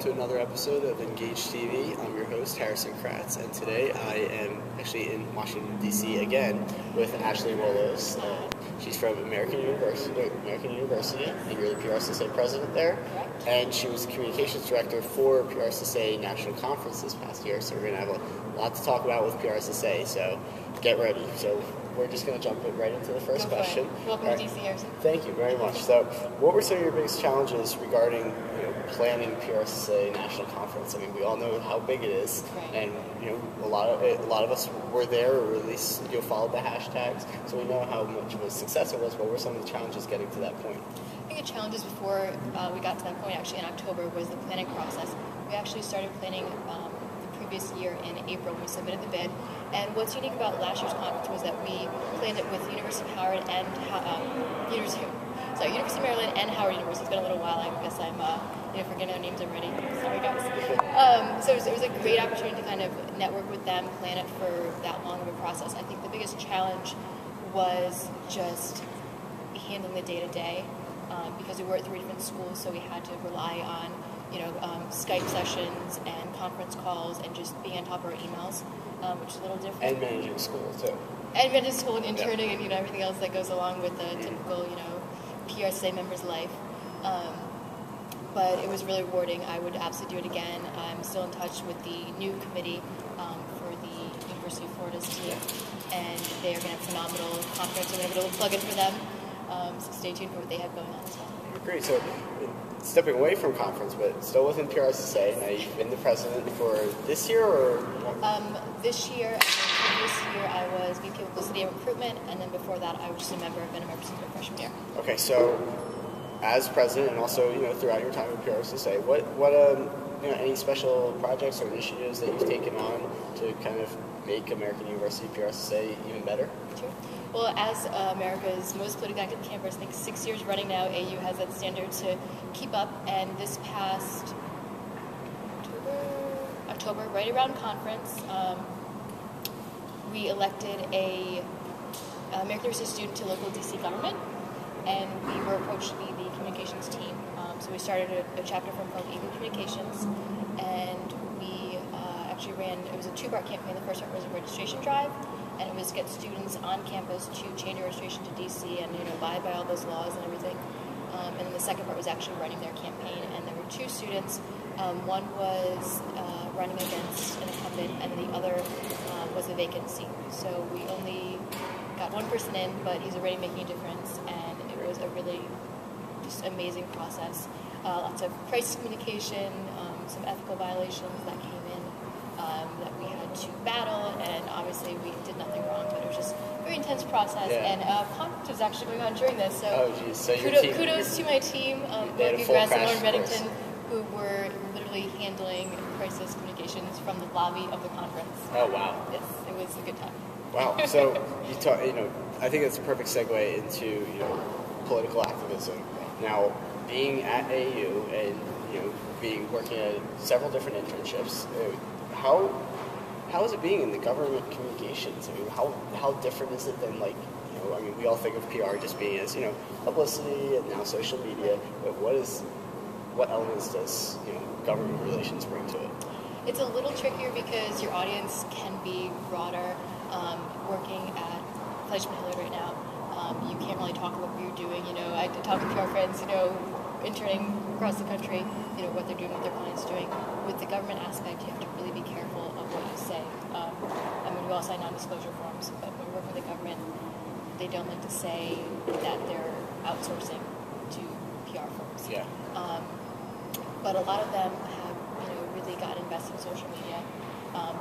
to another episode of Engage TV. I'm your host, Harrison Kratz, and today I am actually in Washington, D.C. again with Ashley Wolos. She's from American University, and you're the PRSSA president there. Correct. And she was the communications director for PRSSA National Conference this past year, so we're going to have a lot to talk about with PRSSA, so get ready. So we're just going to jump right into the first question. Welcome to DC, Harrison. Thank you very much. So, what were some of your biggest challenges regarding planning PRSSA National Conference? I mean, we all know how big it is, right. And a lot of us were there, or at least followed the hashtags, so we know how much of a success it was. What were some of the challenges getting to that point? I think the challenges before we got to that point, actually in October, was the planning process. We actually started planning the previous year in April when we submitted the bid. And what's unique about last year's conference was that we planned it with University of Howard and University of Maryland and Howard University. It's been a little while. I guess I'm forgetting their names already. Sorry, guys. So it was a great opportunity to kind of network with them, plan it for that long of a process. I think the biggest challenge was just handling the day-to-day because we were at 3 different schools, so we had to rely on Skype sessions and conference calls and just being on top of our emails, which is a little different. And managing school, too. And managing school and interning and everything else that goes along with the typical, PRSSA member's life. But it was really rewarding. I would absolutely do it again. I'm still in touch with the new committee for the University of Florida's team, and they are going to have a phenomenal conference. I'm going to have a little plug-in for them, so stay tuned for what they have going on as well. Great. So, stepping away from conference, but still within PRSSA, now you've been the president for this year, or? This year, and the previous year, I was VP of Publicity and Recruitment, and then before that, I was just a member. I've been a member since my freshman year. Okay, so as president, and also throughout your time at PRSSA, what any special projects or initiatives that you've taken on to kind of make American University PRSSA even better? Sure. Well, as America's most politically active campus, I think 6 years running now, AU has that standard to keep up. And this past October, right around conference, we elected a American University student to local DC government, and we were approached to be the communications team. So we started a chapter firm called Eagle Communications, and we actually ran, it was a 2-part campaign. The first part was a registration drive, and it was get students on campus to change their registration to DC and abide by all those laws and everything. And then the second part was actually running their campaign, and there were 2 students. One was running against an incumbent, and the other was a vacancy. So we only got 1 person in, but he's already making a difference, and it was a really just amazing process. Lots of crisis communication, some ethical violations that came in that we had to battle, and obviously we did nothing wrong, but it was just a very intense process. Yeah. And conference was actually going on during this, so, so kudos to my team, both Grass and Lauren Reddington, who were literally handling crisis communications from the lobby of the conference. Oh, wow. Yes, it was a good time. Wow. So I think that's a perfect segue into political activism. Now, being at AU and working at several different internships, how is it being in the government communications? I mean, how different is it than we all think of PR just being as publicity and now social media, but what elements does government relations bring to it? It's a little trickier because your audience can be broader. Working at Fleishman-Hillard right now, you can't really talk about what you're doing. I talk to PR friends, interning across the country, what they're doing, what their clients doing. With the government aspect, you have to really be careful of what you say. We all sign non-disclosure forms, but when we work with the government, they don't like to say that they're outsourcing to PR firms. Yeah. But a lot of them have, really gotten invested in social media.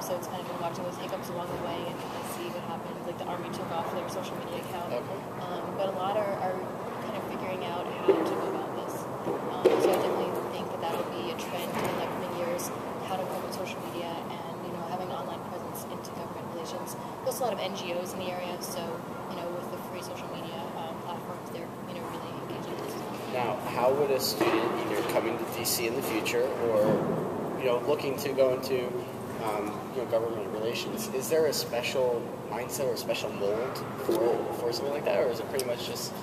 So it's kind of been watching those hiccups along the way and kind of see what happens. Like the Army took off their social media account. Okay. But a lot are kind of figuring out how to go about this. So I definitely think that that'll be a trend in the coming years, how to promote social media and, having an online presence into government relations. There's a lot of NGOs in the area, so, with the free social media platforms, they're, really engaging in this. Now, how would a student either coming to DC in the future or, looking to go into government relations, is there a special mindset or a special mold for something like that, or is it pretty much just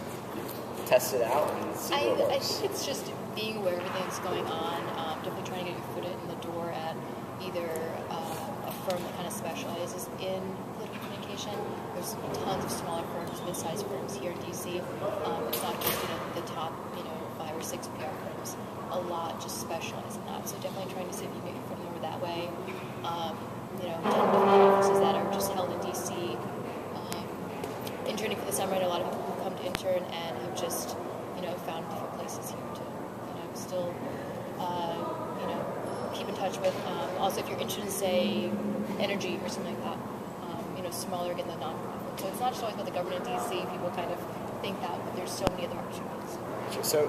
test it out and see what works? I think it's just being aware of everything that's going on, definitely trying to get your foot either a firm that kind of specializes in political communication. There's tons of smaller firms, mid-sized firms here in DC. It's not just the top 5 or 6 PR firms. A lot just specialize in that. So definitely trying to see if you make it from more that way. Conferences that are just held in DC. Interning for the summer, and a lot of people who come to intern and have just found different places here to still keep in touch with. Also, if you're interested in, say, energy or something like that, smaller, again, the nonprofit. So it's not just always about the government in DC. People kind of think that, but there's so many other opportunities. So,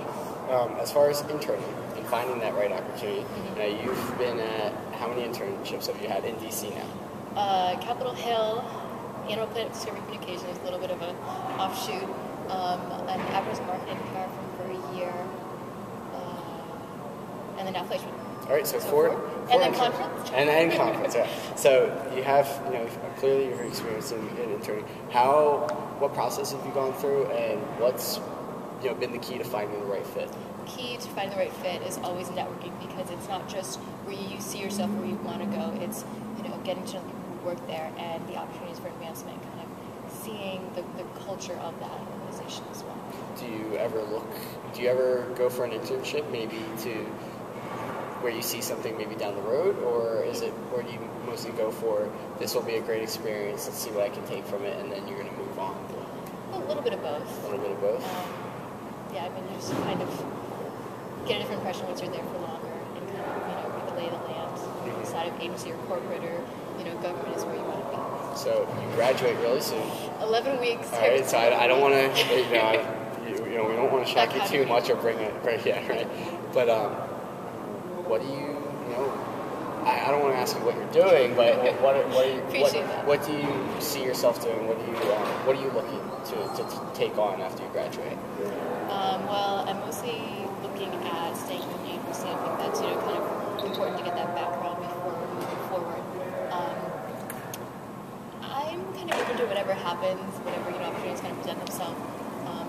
as far as interning and finding that right opportunity, now you've been at, how many internships have you had in DC now? Capitol Hill, Animal Planet Discovery Communications, a little bit of an offshoot. An advertising marketing PR firm for a year, and then now Fleishman. All right, so four and then conference. And then conference, yeah. So you have, clearly your experience in interning. What process have you gone through, and what's, been the key to finding the right fit? Key to finding the right fit is always networking, because it's not just where you see yourself where you want to go. It's getting to know the people who work there and the opportunities for advancement, kind of seeing the culture of that organization as well. Do you ever go for an internship maybe to where you see something maybe down the road, or do you mostly go for, this will be a great experience, let's see what I can take from it, and then you're going to move on? A little bit of both. A little bit of both? Yeah, you just kind of get a different impression once you're there for longer, and kind of, get the lay of the land, decide if agency or corporate or, government is where you want to be. So you graduate really soon. 11 weeks. All right, so I don't want to, we don't want to shock you too much or bring it, right? Yeah, right. But what do you, I don't want to ask you what you're doing, but what do you see yourself doing? What are you looking to take on after you graduate? Well, I'm mostly looking at staying in the agency. I think that's kind of important to get that background before moving forward. I'm kind of open to whatever happens, whatever opportunities kind of present themselves.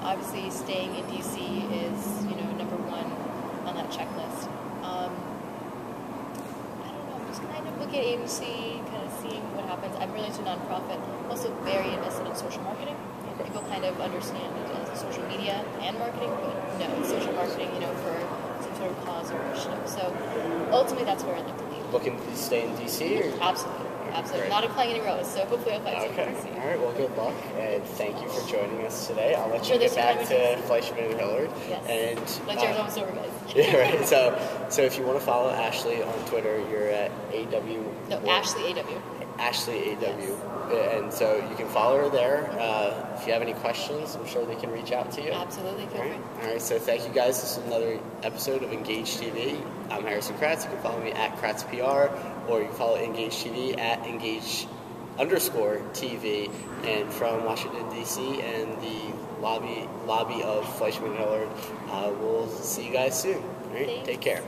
Obviously, staying in DC is number one on that checklist. I don't know. I'm just kind of looking at agency, kind of seeing what happens. I'm really into nonprofit. I'm also very invested in social marketing. People kind of understand it as social media and marketing, but no, it's social marketing, for some sort of cause or initiative. So ultimately, that's where I'd like to be. Looking to stay in DC? Or? Absolutely. Absolutely. Not applying any roles, so hopefully I'll find something in DC. All right, well, good luck, and thank you for joining us today. I'll let you get back to Fleishman-Hillard. Yes. And lecture's almost over, guys. Yeah, right. So if you want to follow Ashley on Twitter, you're at AW. No, Ashley AW. Ashley AW. Yes. And so you can follow her there. If you have any questions, I'm sure they can reach out to you. Absolutely, feel free. All right, so thank you guys. This is another episode of Engage TV. I'm Harrison Kratz. You can follow me at KratzPR, or you can follow Engage TV at Engage_TV. And from Washington, D.C. and the lobby of Fleishman-Hillard, we'll see you guys soon. All right, take care.